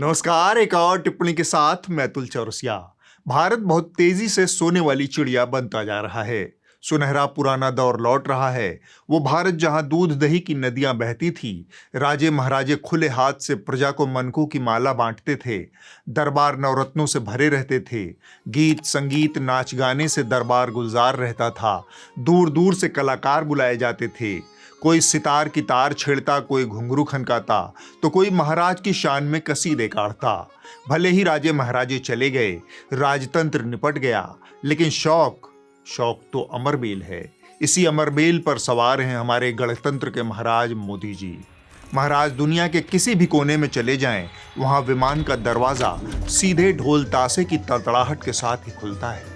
नमस्कार। एक और टिप्पणी के साथ मैं अतुल चौरसिया। भारत बहुत तेजी से सोने वाली चिड़िया बनता जा रहा है। सुनहरा पुराना दौर लौट रहा है। वो भारत जहां दूध दही की नदियां बहती थी, राजे महाराजे खुले हाथ से प्रजा को मनकों की माला बांटते थे, दरबार नवरत्नों से भरे रहते थे, गीत संगीत नाच गाने से दरबार गुलजार रहता था, दूर दूर से कलाकार बुलाए जाते थे, कोई सितार की तार छेड़ता, कोई घुंघरू खनकाता, तो कोई महाराज की शान में कसीदे काढ़ता। भले ही राजे महाराजे चले गए, राजतंत्र निपट गया, लेकिन शौक तो अमरबेल है। इसी अमरबेल पर सवार हैं हमारे गणतंत्र के महाराज मोदी जी। महाराज दुनिया के किसी भी कोने में चले जाएं, वहां विमान का दरवाजा सीधे ढोल तासे की तड़तड़ाहट के साथ ही खुलता है।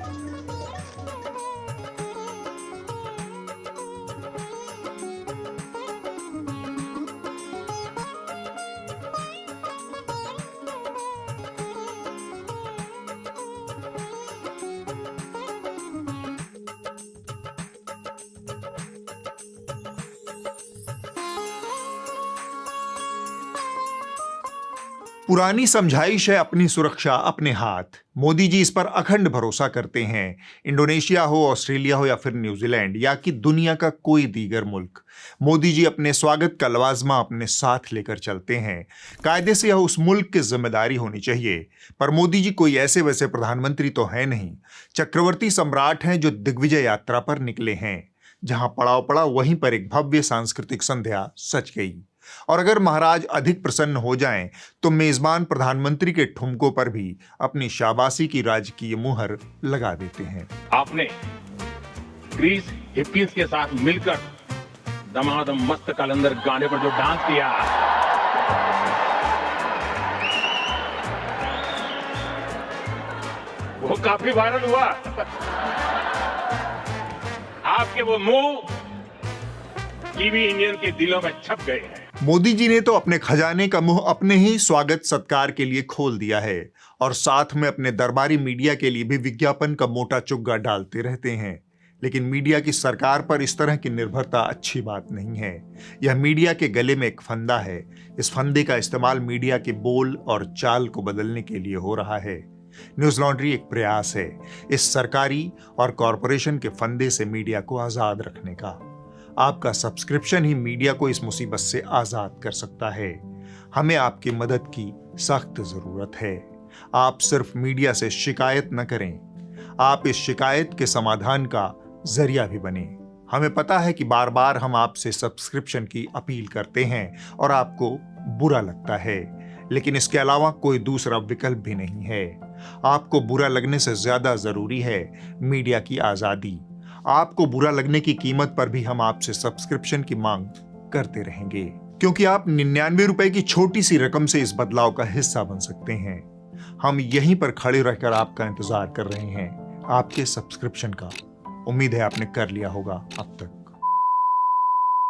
पुरानी समझाइश है अपनी सुरक्षा अपने हाथ। मोदी जी इस पर अखंड भरोसा करते हैं। इंडोनेशिया हो, ऑस्ट्रेलिया हो या फिर न्यूजीलैंड या कि दुनिया का कोई दीगर मुल्क, मोदी जी अपने स्वागत का लवाजमा अपने साथ लेकर चलते हैं। कायदे से यह उस मुल्क की जिम्मेदारी होनी चाहिए, पर मोदी जी कोई ऐसे वैसे प्रधानमंत्री तो है नहीं। चक्रवर्ती सम्राट हैं जो दिग्विजय यात्रा पर निकले हैं। जहां पड़ाव पड़ा वहीं पर एक भव्य सांस्कृतिक संध्या सज गई। और अगर महाराज अधिक प्रसन्न हो जाएं, तो मेजबान प्रधानमंत्री के ठुमकों पर भी अपनी शाबाशी की राजकीय मुहर लगा देते हैं। आपने ग्रीस हिप्पीज के साथ मिलकर दमादम मस्त कलंदर गाने पर जो डांस किया, वो काफी वायरल हुआ। आपके वो मुंह टीवी इंडियन के दिलों में छप गए हैं। मोदी जी ने तो अपने खजाने का मुंह अपने ही स्वागत सत्कार के लिए खोल दिया है और साथ में अपने दरबारी मीडिया के लिए भी विज्ञापन का मोटा चुग्गा डालते रहते हैं। लेकिन मीडिया की सरकार पर इस तरह की निर्भरता अच्छी बात नहीं है। यह मीडिया के गले में एक फंदा है। इस फंदे का इस्तेमाल मीडिया के बोल और चाल को बदलने के लिए हो रहा है। न्यूज लॉन्ड्री एक प्रयास है इस सरकारी और कॉरपोरेशन के फंदे से मीडिया को आजाद रखने का। आपका सब्सक्रिप्शन ही मीडिया को इस मुसीबत से आजाद कर सकता है। हमें आपकी मदद की सख्त जरूरत है। आप सिर्फ मीडिया से शिकायत न करें, आप इस शिकायत के समाधान का जरिया भी बने। हमें पता है कि बार बार हम आपसे सब्सक्रिप्शन की अपील करते हैं और आपको बुरा लगता है, लेकिन इसके अलावा कोई दूसरा विकल्प भी नहीं है। आपको बुरा लगने से ज्यादा जरूरी है मीडिया की आजादी। आपको बुरा लगने की कीमत पर भी हम आपसे सब्सक्रिप्शन की मांग करते रहेंगे, क्योंकि आप 99 रुपए की छोटी सी रकम से इस बदलाव का हिस्सा बन सकते हैं। हम यहीं पर खड़े रहकर आपका इंतजार कर रहे हैं, आपके सब्सक्रिप्शन का। उम्मीद है आपने कर लिया होगा अब तक।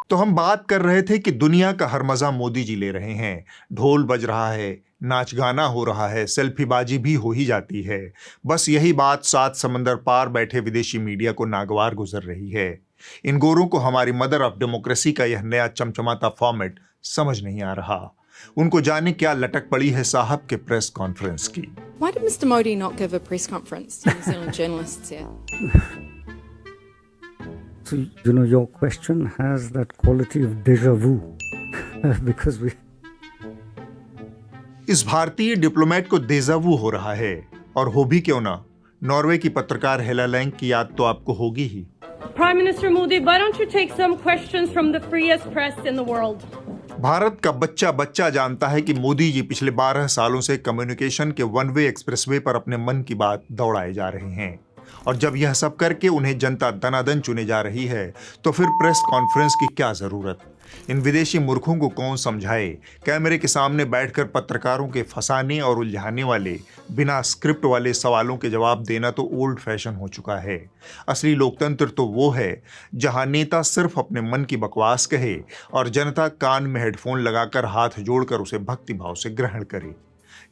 तो हम बात कर रहे थे कि दुनिया का हर मजा मोदी जी ले रहे हैं। ढोल बज रहा है, नाच गाना हो रहा है, सेल्फीबाजी भी हो ही जाती है। बस यही बात 7 समंदर पार बैठे विदेशी मीडिया को नागवार गुजर रही है। इन गोरों को हमारी मदर ऑफ डेमोक्रेसी का यह नया चमचमाता फॉर्मेट समझ नहीं आ रहा। उनको जाने क्या लटक पड़ी है साहब के प्रेस कॉन्फ्रेंस की। Why did Mr. Modi not give a press conference to New Zealand journalists here? So, your question has that quality of déjà vu because we... इस भारतीय डिप्लोमेट को देजावू हो रहा है, और हो भी क्यों ना। नॉर्वे की पत्रकार हेला लैंग की याद तो आपको होगी ही। Prime Minister Modi, why don't you take some questions from the freest press in the world? Bharat का बच्चा जानता है कि मोदी जी पिछले 12 सालों से कम्युनिकेशन के वन वे एक्सप्रेसवे पर अपने मन की बात दौड़ाए जा रहे हैं, और जब यह सब करके उन्हें जनता दनादन चुने जा रही है, तो फिर प्रेस कॉन्फ्रेंस की क्या जरूरत। इन विदेशी मूर्खों को कौन समझाए। कैमरे के सामने बैठकर पत्रकारों के फंसाने और उलझाने वाले बिना स्क्रिप्ट वाले सवालों के जवाब देना तो ओल्ड फैशन हो चुका है। असली लोकतंत्र तो वो है जहां नेता सिर्फ अपने मन की बकवास कहे और जनता कान में हेडफोन लगाकर हाथ जोड़कर उसे भक्तिभाव से ग्रहण करे।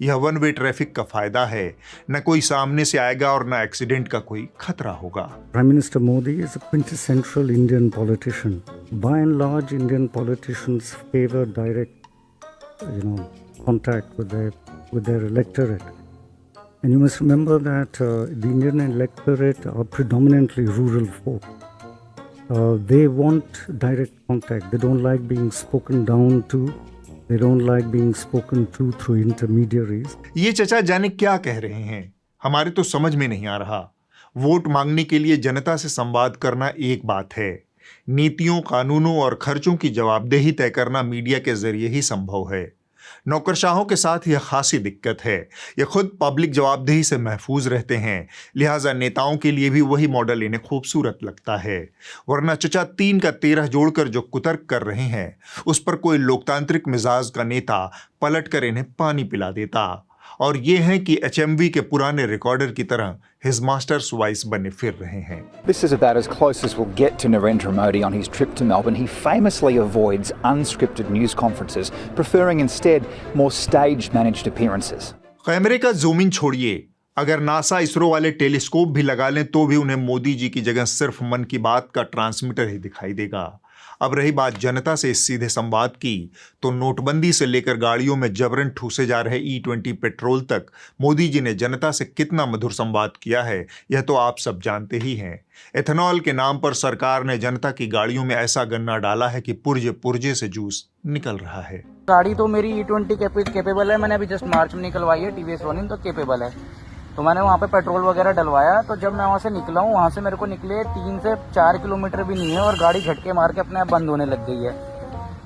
यह वन वे ट्रैफिक का फायदा है। न कोई सामने से आएगा और न एक्सीडेंट का कोई खतरा होगा। Prime Minister Modi is a quintessential Indian politician. By and large, Indian politicians favor direct, contact with their with their electorate. And you must remember that the Indian electorate are predominantly rural folk. They want direct contact. They don't like being spoken down to. They don't like being spoken to through intermediaries. ये चचा जाने क्या कह रहे हैं, हमारे तो समझ में नहीं आ रहा। वोट मांगने के लिए जनता से संवाद करना एक बात है, नीतियों, कानूनों और खर्चों की जवाबदेही तय करना मीडिया के जरिए ही संभव है। नौकरशाहों के साथ यह खासी दिक्कत है, ये खुद पब्लिक जवाबदेही से महफूज रहते हैं, लिहाजा नेताओं के लिए भी वही मॉडल इन्हें खूबसूरत लगता है। वरना चचा 3 का 13 जोड़कर जो कुतर्क कर रहे हैं, उस पर कोई लोकतांत्रिक मिजाज का नेता पलट कर इन्हें पानी पिला देता। और ये हैं कि HMV के पुराने रिकॉर्डर की तरह हिज मास्टर्स वॉइस बने फिर रहे हैं। This is about as close as we'll get to Narendra Modi on his trip to Melbourne. He famously avoids unscripted news conferences, preferring instead more staged managed appearances. कैमरे का zooming छोड़िए, अगर NASA ISRO वाले telescope भी लगा लें तो भी उन्हें मोदी जी की जगह सिर्फ मन की बात का ट्रांसमीटर ही दिखाई देगा। अब रही बात जनता से इस सीधे संवाद की, तो नोटबंदी से लेकर गाड़ियों में जबरन ठूसे जा रहे E20 पेट्रोल तक मोदी जी ने जनता से कितना मधुर संवाद किया है, यह तो आप सब जानते ही हैं। एथेनॉल के नाम पर सरकार ने जनता की गाड़ियों में ऐसा गन्ना डाला है कि पुर्जे पुर्जे से जूस निकल रहा है। गाड़ी तो मेरी E20 कैपेबल है, मैंने अभी जस्ट मार्च में निकलवाई है, TVS Ronin तो कैपेबल है। तो मैंने वहाँ पे पेट्रोल वगैरह डलवाया, तो जब मैं वहाँ से निकला हूँ, वहाँ से मेरे को निकले 3 से 4 किलोमीटर भी नहीं है और गाड़ी झटके मार के अपने आप बंद होने लग गई है।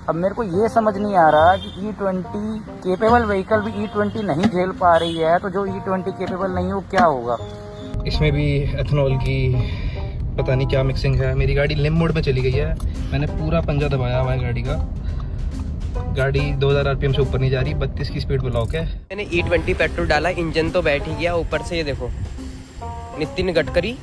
अब मेरे को ये समझ नहीं आ रहा कि E20 कैपेबल व्हीकल भी E20 नहीं झेल पा रही है, तो जो E20 कैपेबल नहीं है वो क्या होगा? इसमें भी एथेनॉल की पता नहीं क्या मिक्सिंग है। मेरी गाड़ी लिम मोड में चली गई है, मैंने पूरा पंजा दबाया हुआ है गाड़ी का। गाड़ी 2000 RPM से ऊपर नहीं जा रही, 32 की स्पीड पे लॉक है। मैंने E20 पेट्रोल डाला, इंजन तो बैठ ही गया, ऊपर से ये देखो नितिन गडकरी,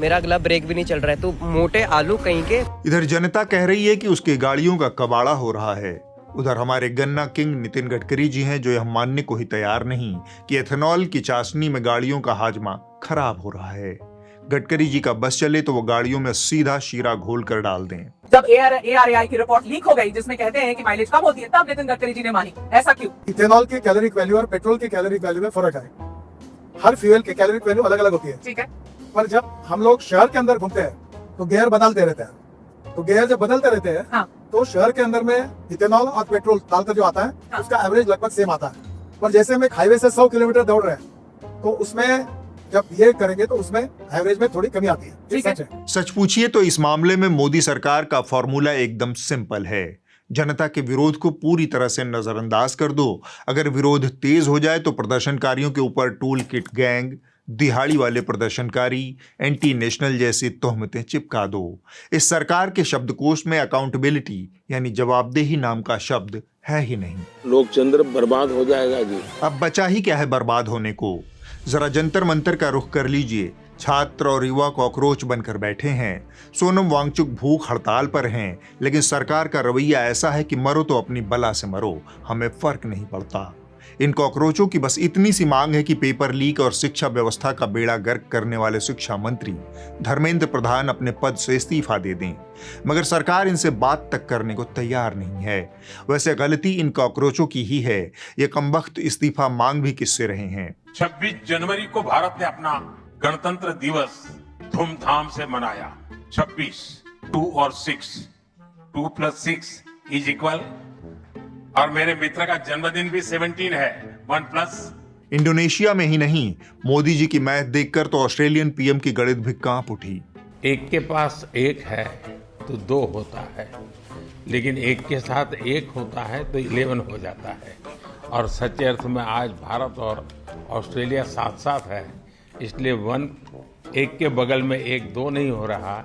मेरा अगला ब्रेक भी नहीं चल रहा है, तो मोटे आलू कहीं के। इधर जनता कह रही है कि उसकी गाड़ियों का कबाड़ा हो रहा है, उधर हमारे गन्ना किंग नितिन गडकरी जी हैं जो यह मानने को ही तैयार नहीं कि एथेनॉल की चाशनी में गाड़ियों का हाजमा खराब हो रहा है। गडकरी जी का बस चले तो वो गाड़ियों में सीधा शीरा घोल कर डाल दें। जब ARAI की रिपोर्ट लीक हो गई जिसमें कहते हैं कि माइलेज कम होती है, तब नितिन गडकरी जी ने मानी। ऐसा क्यों? इथेनॉल के कैलोरिक वैल्यू और पेट्रोल के कैलोरिक वैल्यू में फर्क है। हर फ्यूल के कैलोरिक वैल्यू अलग अलग होती है, ठीक है। पर जब हम लोग शहर के अंदर घूमते हैं तो गियर बदलते रहते हैं, तो गियर जब बदलते रहते हैं हाँ। तो शहर के अंदर में इथेनॉल और पेट्रोल डालकर जो आता है हाँ। उसका एवरेज लगभग सेम आता है। पर जैसे हम हाईवे से 100 किलोमीटर दौड़ रहे हैं तो उसमें जब ये करेंगे तो उसमें एवरेज में थोड़ी कमी आती है। ठीक है। सच पूछिए तो इस मामले में मोदी सरकार का फॉर्मूला एकदम सिंपल है। जनता के विरोध को पूरी तरह से नजरअंदाज कर दो। अगर विरोध तेज हो जाए तो प्रदर्शनकारियों के ऊपर टूल किट गैंग, दिहाड़ी वाले प्रदर्शनकारी, एंटी नेशनल जैसी तोहमतें चिपका दो। इस सरकार के शब्दकोश में अकाउंटेबिलिटी यानी जवाबदेही नाम का शब्द है ही नहीं। लोकतंत्र बर्बाद हो जाएगा जी। अब बचा ही क्या है बर्बाद होने को। जरा जंतर मंतर का रुख कर लीजिए। छात्र और युवा कॉकरोच बनकर बैठे हैं। सोनम वांगचुक भूख हड़ताल पर हैं, लेकिन सरकार का रवैया ऐसा है कि मरो तो अपनी बला से मरो, हमें फर्क नहीं पड़ता। इन कॉकरोचों की बस इतनी सी मांग है कि पेपर लीक और शिक्षा व्यवस्था का बेड़ा गर्क करने वाले शिक्षा मंत्री धर्मेंद्र प्रधान अपने पद से इस्तीफा दे दें, मगर सरकार इनसे बात तक करने को तैयार नहीं है। वैसे गलती इन कॉकरोचों की ही है, ये कमबख्त इस्तीफा मांग भी किससे रहे हैं। 26 जनवरी को भारत ने अपना गणतंत्र दिवस धूमधाम से मनाया। 26, 2 और 6, 2 + 6 = और मेरे मित्र का जन्मदिन भी 17 है, 1+। इंडोनेशिया में ही नहीं, मोदी जी की मैथ देखकर तो ऑस्ट्रेलियन पीएम की गणित भी कांप उठी। एक के पास एक है तो 2 होता है, लेकिन एक के साथ एक होता है तो 11 हो जाता है। और सच्चे अर्थ में आज भारत और ऑस्ट्रेलिया साथ साथ है, इसलिए 1 एक के बगल में 1 2 नहीं हो रहा,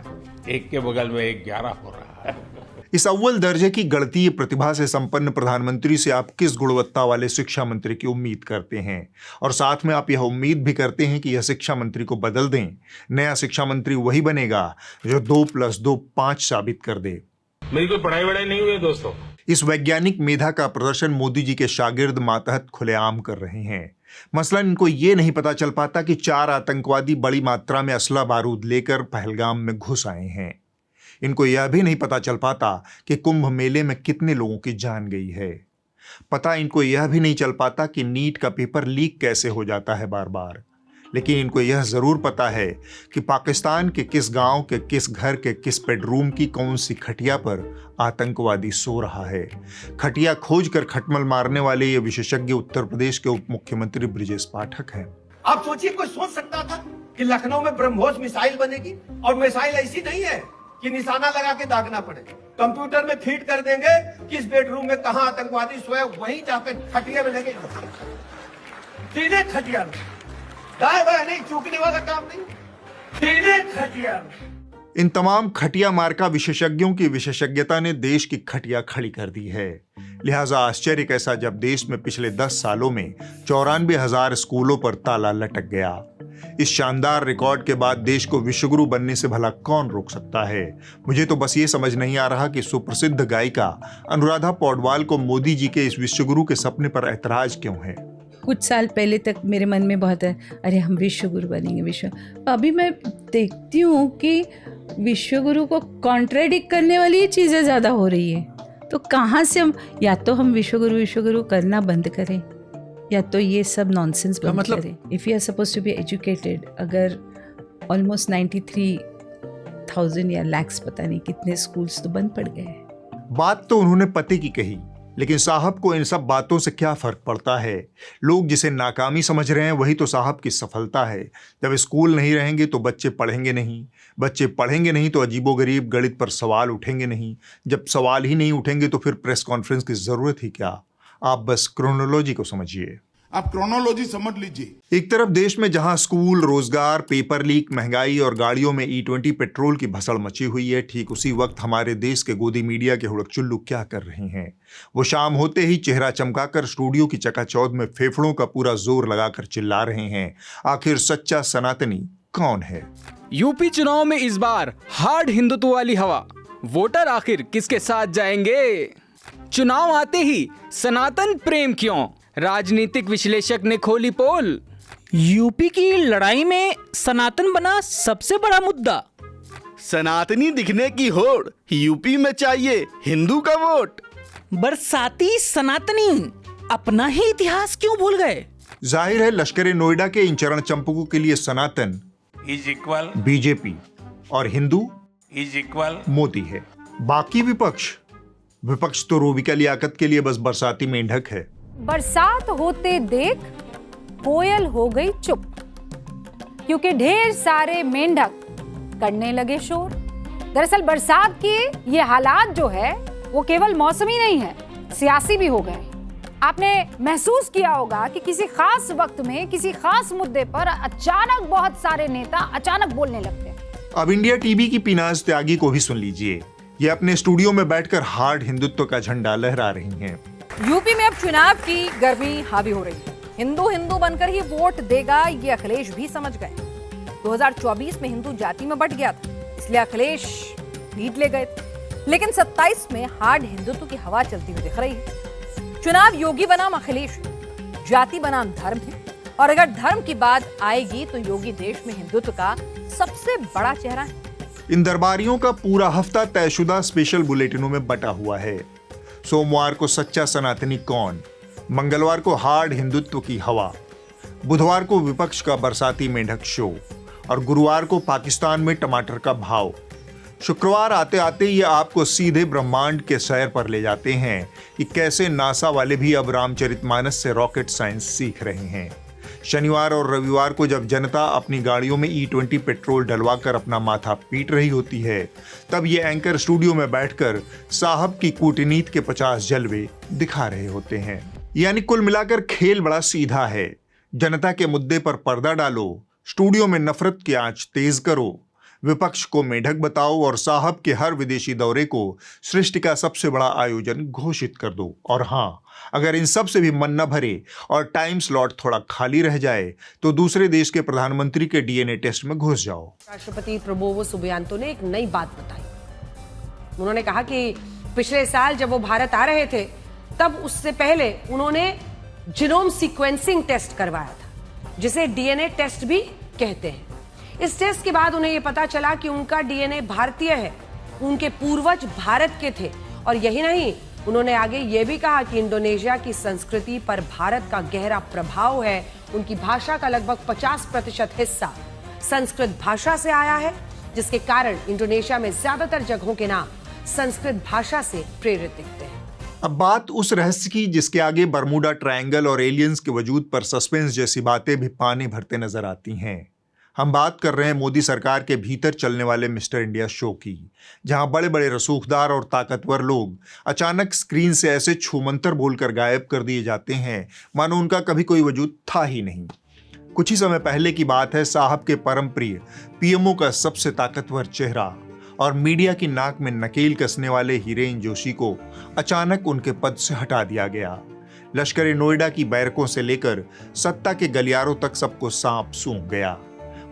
एक के बगल में 1 11 हो रहा है। इस अव्वल दर्जे की गणितीय प्रतिभा से संपन्न प्रधानमंत्री से आप किस गुणवत्ता वाले शिक्षा मंत्री की उम्मीद करते हैं, और साथ में आप यह उम्मीद भी करते हैं कि यह शिक्षा मंत्री को बदल दें। नया शिक्षा मंत्री वही बनेगा जो 2 + 2 5 साबित कर दे। मेरी कोई पढ़ाई वढ़ाई नहीं हुई है दोस्तों। इस वैज्ञानिक मेधा का प्रदर्शन मोदी जी के शागिर्द मातहत खुलेआम कर रहे हैं। मसलन इनको ये नहीं पता चल पाता कि 4 आतंकवादी बड़ी मात्रा में असला बारूद लेकर पहलगाम में घुस आए हैं। इनको यह भी नहीं पता चल पाता कि कुंभ मेले में कितने लोगों की जान गई है। पता इनको यह भी नहीं चल पाता कि नीट का पेपर लीक कैसे हो जाता है बार बार। लेकिन इनको यह जरूर पता है कि पाकिस्तान के किस गांव के किस घर के किस बेडरूम की कौन सी खटिया पर आतंकवादी सो रहा है। खटिया खोज कर खटमल मारने वाले ये विशेषज्ञ उत्तर प्रदेश के उप मुख्यमंत्री ब्रिजेश पाठक हैं। आप सोचिए, कोई सोच सकता था कि लखनऊ में ब्रह्मोस मिसाइल बनेगी? और मिसाइल ऐसी नहीं है कि निशाना लगा के दागना पड़े, कंप्यूटर में फीड कर देंगे किस बेडरूम में कहां आतंकवादी सोए, वहीं जाके खटिया में लगे, सीधे खटिया में, दाएं बाएं नहीं, चूकने वाला काम नहीं, सीधे खटिया में। इन तमाम खटिया मार्का विशेषज्ञों की विशेषज्ञता ने देश की खटिया खड़ी कर दी है। लिहाजा आश्चर्य कैसा जब देश में पिछले 10 सालों में 94,000 स्कूलों पर ताला लटक गया। इस शानदार रिकॉर्ड के बाद देश को विश्वगुरु बनने से भला कौन रोक सकता है। मुझे तो बस ये समझ नहीं आ रहा कि सुप्रसिद्ध गायिका अनुराधा पौडवाल को मोदी जी के इस विश्वगुरु के सपने पर ऐतराज क्यों है। कुछ साल पहले तक मेरे मन में बहुत है, अरे हम विश्वगुरु बनेंगे विश्व। अभी मैं देखती हूँ कि विश्वगुरु को कॉन्ट्रडिक्ट करने वाली ही चीज़ें ज़्यादा हो रही है। तो कहाँ से हम, या तो हम विश्वगुरु करना बंद करें या तो ये सब नॉनसेंस बंद करें। If you are suppose to be educated, अगर ऑलमोस्ट 93,000 या लैक्स पता नहीं कितने स्कूल्स तो बंद पड़ गए। बात तो उन्होंने पते की कही, लेकिन साहब को इन सब बातों से क्या फर्क पड़ता है। लोग जिसे नाकामी समझ रहे हैं वही तो साहब की सफलता है। जब स्कूल नहीं रहेंगे तो बच्चे पढ़ेंगे नहीं, बच्चे पढ़ेंगे नहीं तो अजीबोगरीब गणित पर सवाल उठेंगे नहीं, जब सवाल ही नहीं उठेंगे तो फिर प्रेस कॉन्फ्रेंस की जरूरत ही क्या। आप बस क्रोनोलॉजी को समझिए। आप क्रोनोलॉजी समझ लीजिए। एक तरफ देश में जहां स्कूल, रोजगार, पेपर लीक, महंगाई और गाड़ियों में E20 पेट्रोल की भसड़ मची हुई है, ठीक उसी वक्त हमारे देश के गोदी मीडिया के हुड़क-चुल्लू क्या कर रहे हैं। वो शाम होते ही चेहरा चमकाकर स्टूडियो की चकाचौंध में फेफड़ों का पूरा जोर लगाकर चिल्ला रहे हैं, आखिर सच्चा सनातनी कौन है। यूपी चुनाव में इस बार हार्ड हिंदुत्व वाली हवा, वोटर आखिर किसके साथ जाएंगे। चुनाव आते ही सनातन प्रेम क्यों, राजनीतिक विश्लेषक ने खोली पोल। यूपी की लड़ाई में सनातन बना सबसे बड़ा मुद्दा। सनातनी दिखने की होड़, यूपी में चाहिए हिंदू का वोट। बरसाती सनातनी अपना ही इतिहास क्यों भूल गए। जाहिर है लश्कर नोएडा के इन चरण चंपकों के लिए सनातन इज इक्वल बीजेपी और हिंदू इज इक्वल मोदी है। बाकी विपक्ष तो रूबिका लियाकत के लिए बस बरसाती मेंढक है। बरसात होते देख कोयल हो गई चुप, क्योंकि ढेर सारे मेंढक करने लगे शोर। दरअसल बरसात के ये हालात जो है वो केवल मौसमी नहीं है, सियासी भी हो गए। आपने महसूस किया होगा कि किसी खास वक्त में किसी खास मुद्दे पर अचानक बहुत सारे नेता अचानक बोलने लगते हैं। अब इंडिया टीवी की पीनाज त्यागी को भी सुन लीजिए। ये अपने स्टूडियो में बैठकर हार्ड हिंदुत्व का झंडा लहरा रही हैं। यूपी में अब चुनाव की गर्मी हावी हो रही है। हिंदू हिंदू बनकर ही वोट देगा, ये अखिलेश भी समझ गए। 2024 में हिंदू जाति में बंट गया था, इसलिए अखिलेश लीड ले गए थे। लेकिन 27 में हार्ड हिंदुत्व की हवा चलती हुई दिख रही है। चुनाव योगी बनाम अखिलेश, जाति बनाम धर्म है। और अगर धर्म की बात आएगी तो योगी देश में हिंदुत्व का सबसे बड़ा चेहरा है। इन दरबारियों का पूरा हफ्ता तयशुदा स्पेशल बुलेटिनों में बटा हुआ है। सोमवार को सच्चा सनातनी कौन, मंगलवार को हार्ड हिंदुत्व की हवा, बुधवार को विपक्ष का बरसाती मेंढक शो और गुरुवार को पाकिस्तान में टमाटर का भाव। शुक्रवार आते आते ये आपको सीधे ब्रह्मांड के सैर पर ले जाते हैं कि कैसे नासा वाले भी अब रामचरितमानस से रॉकेट साइंस सीख रहे हैं। शनिवार और रविवार को जब जनता अपनी गाड़ियों में E20 पेट्रोल डलवाकर अपना माथा पीट रही होती है, तब ये एंकर स्टूडियो में बैठकर साहब की कूटनीति के 50 जलवे दिखा रहे होते हैं। यानी कुल मिलाकर खेल बड़ा सीधा है। जनता के मुद्दे पर पर्दा डालो, स्टूडियो में नफरत की आंच तेज करो, विपक्ष को मेढक बताओ और साहब के हर विदेशी दौरे को सृष्टि का सबसे बड़ा आयोजन घोषित कर दो। और हाँ, अगर इन सब से भी मन न भरे और टाइम स्लॉट थोड़ा खाली रह जाए तो दूसरे देश के प्रधानमंत्री के DNA टेस्ट में घुस जाओ। राष्ट्रपति प्रबोवो सुबियांतो ने एक नई बात बताई। उन्होंने कहा कि पिछले साल जब वो भारत आ रहे थे तब उससे पहले उन्होंने जीनोम सीक्वेंसिंग टेस्ट करवाया था, जिसे DNA टेस्ट भी कहते हैं। इस टेस्ट के बाद उन्हें यह पता चला कि उनका DNA भारतीय है, उनके पूर्वज भारत के थे। और यही नहीं, उन्होंने आगे ये भी कहा कि इंडोनेशिया की संस्कृति पर भारत का गहरा प्रभाव है। उनकी भाषा का लगभग 50% हिस्सा संस्कृत भाषा से आया है, जिसके कारण इंडोनेशिया में ज्यादातर जगहों के नाम संस्कृत भाषा से प्रेरित दिखते हैं। अब बात उस रहस्य की जिसके आगे बरमूडा ट्रायंगल और एलियंस के वजूद पर सस्पेंस जैसी बातें भी पानी भरते नजर आती हैं। हम बात कर रहे हैं मोदी सरकार के भीतर चलने वाले मिस्टर इंडिया शो की, जहां बड़े बड़े रसूखदार और ताकतवर लोग अचानक स्क्रीन से ऐसे छूमंतर बोलकर गायब कर दिए जाते हैं मानो उनका कभी कोई वजूद था ही नहीं। कुछ ही समय पहले की बात है, साहब के परम प्रिय पीएमओ का सबसे ताकतवर चेहरा और मीडिया की नाक में नकेल कसने वाले हिरेन जोशी को अचानक उनके पद से हटा दिया गया। लश्कर नोएडा की बैरकों से लेकर सत्ता के गलियारों तक सबको सांप सूंघ गया।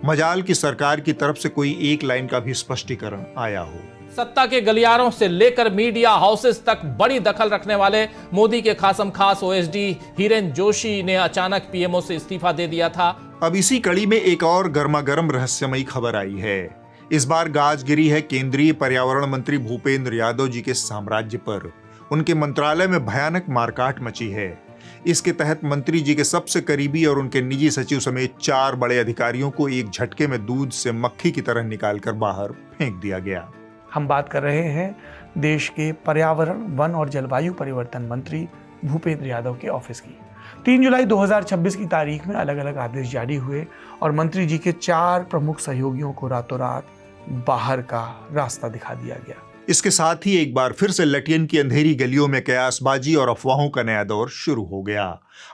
मजाल की सरकार की तरफ से कोई एक लाइन का भी स्पष्टीकरण आया हो। सत्ता के गलियारों से लेकर मीडिया हाउसेस तक बड़ी दखल रखने वाले मोदी के खासम खास ओएसडी हिरेन जोशी ने अचानक पीएमओ से इस्तीफा दे दिया था। अब इसी कड़ी में एक और गर्मागर्म रहस्यमयी खबर आई है। इस बार गाज गिरी है केंद्रीय पर्यावरण मंत्री भूपेंद्र यादव जी के साम्राज्य पर। उनके मंत्रालय में भयानक मारकाट मची है। इसके तहत मंत्री जी के सबसे करीबी और उनके निजी सचिव समेत 4 बड़े अधिकारियों को एक झटके में दूध से मक्खी की तरह निकालकर बाहर फेंक दिया गया। हम बात कर रहे हैं देश के पर्यावरण, वन और जलवायु परिवर्तन मंत्री भूपेंद्र यादव के ऑफिस की। 3 जुलाई 2026 की तारीख में अलग अलग आदेश जारी हुए और मंत्री जी के 4 प्रमुख सहयोगियों को रातों रात बाहर का रास्ता दिखा दिया गया। इसके साथ ही एक बार फिर से लटियन की अंधेरी गलियों में कयासबाजी और अफवाहों का नया दौर शुरू हो गया।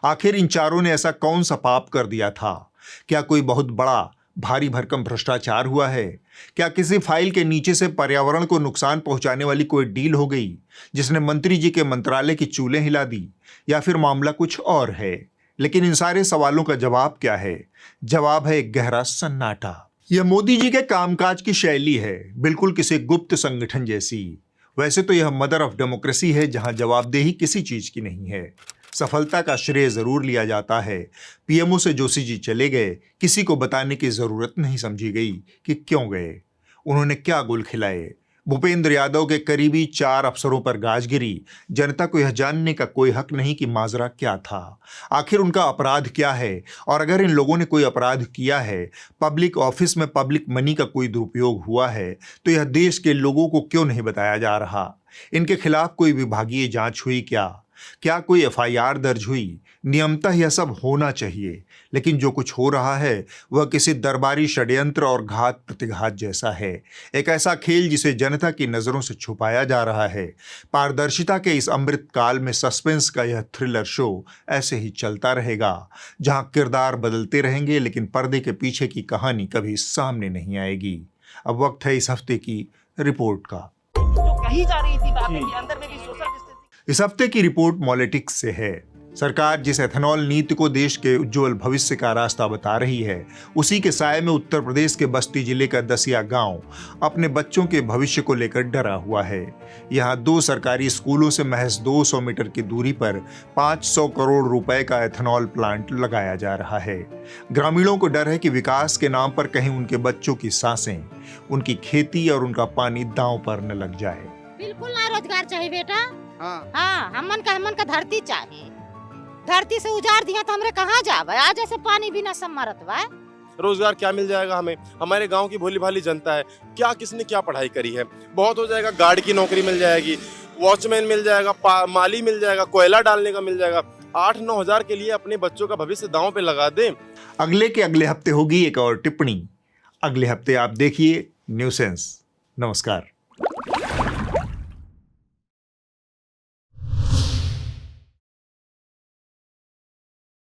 आखिर इन चारों ने ऐसा कौन सा पाप कर दिया था? क्या कोई बहुत बड़ा भारी भरकम भ्रष्टाचार हुआ है? क्या किसी फाइल के नीचे से पर्यावरण को नुकसान पहुंचाने वाली कोई डील हो गई जिसने मंत्री जी के मंत्रालय की चूलें हिला दी? या फिर मामला कुछ और है? लेकिन इन सारे सवालों का जवाब क्या है? जवाब है एक गहरा सन्नाटा। यह मोदी जी के कामकाज की शैली है, बिल्कुल किसी गुप्त संगठन जैसी। वैसे तो यह मदर ऑफ डेमोक्रेसी है, जहां जवाबदेही किसी चीज की नहीं है। सफलता का श्रेय जरूर लिया जाता है। पीएमओ से जोशी जी चले गए, किसी को बताने की जरूरत नहीं समझी गई कि क्यों गए, उन्होंने क्या गुल खिलाए। भूपेंद्र यादव के करीबी 4 अफसरों पर गाज गिरी। जनता को यह जानने का कोई हक नहीं कि माजरा क्या था, आखिर उनका अपराध क्या है। और अगर इन लोगों ने कोई अपराध किया है, पब्लिक ऑफिस में पब्लिक मनी का कोई दुरुपयोग हुआ है, तो यह देश के लोगों को क्यों नहीं बताया जा रहा? इनके खिलाफ कोई विभागीय जांच हुई क्या कोई एफआईआर दर्ज हुई? नियमतः यह सब होना चाहिए, लेकिन जो कुछ हो रहा है वह किसी दरबारी षड्यंत्र और घात प्रतिघात जैसा है। एक ऐसा खेल जिसे जनता की नजरों से छुपाया जा रहा है। पारदर्शिता के इस अमृत काल में सस्पेंस का यह थ्रिलर शो ऐसे ही चलता रहेगा, जहां किरदार बदलते रहेंगे लेकिन पर्दे के पीछे की कहानी कभी सामने नहीं आएगी। अब वक्त है इस हफ्ते की रिपोर्ट का। जो कही जा रही थी बातें कि अंदर में भी सोशल डिस्टेंसिंग। इस हफ्ते की रिपोर्ट पॉलिटिक्स से है। सरकार जिस एथेनॉल नीति को देश के उज्जवल भविष्य का रास्ता बता रही है, उसी के साए में उत्तर प्रदेश के बस्ती जिले का दसिया गांव अपने बच्चों के भविष्य को लेकर डरा हुआ है। यहां 2 सरकारी स्कूलों से महज 200 मीटर की दूरी पर 500 करोड़ रुपए का एथेनॉल प्लांट लगाया जा रहा है। ग्रामीणों को डर है कि विकास के नाम पर कहीं उनके बच्चों की सांसें, उनकी खेती और उनका पानी दांव पर न लग जाए। बिल्कुल ना रोजगार चाहिए बेटा। हाँ, हमन का धरती चाहिए। धरती से उजाड़ दिया तो हमरे कहाँ जावे? आज जैसे पानी बिना सब मरत बा। रोजगार क्या मिल जाएगा हमें? हमारे गांव की भोली भाली जनता है, क्या किसने क्या पढ़ाई करी है? बहुत हो जाएगा, गार्ड की नौकरी मिल जाएगी, वॉचमैन मिल जाएगा, माली मिल जाएगा, कोयला डालने का मिल जाएगा। 8-9 हजार के लिए अपने बच्चों का भविष्य दांव पे लगा दें। अगले के अगले हफ्ते होगी एक और टिप्पणी। अगले हफ्ते आप देखिए न्यूसेंस। नमस्कार।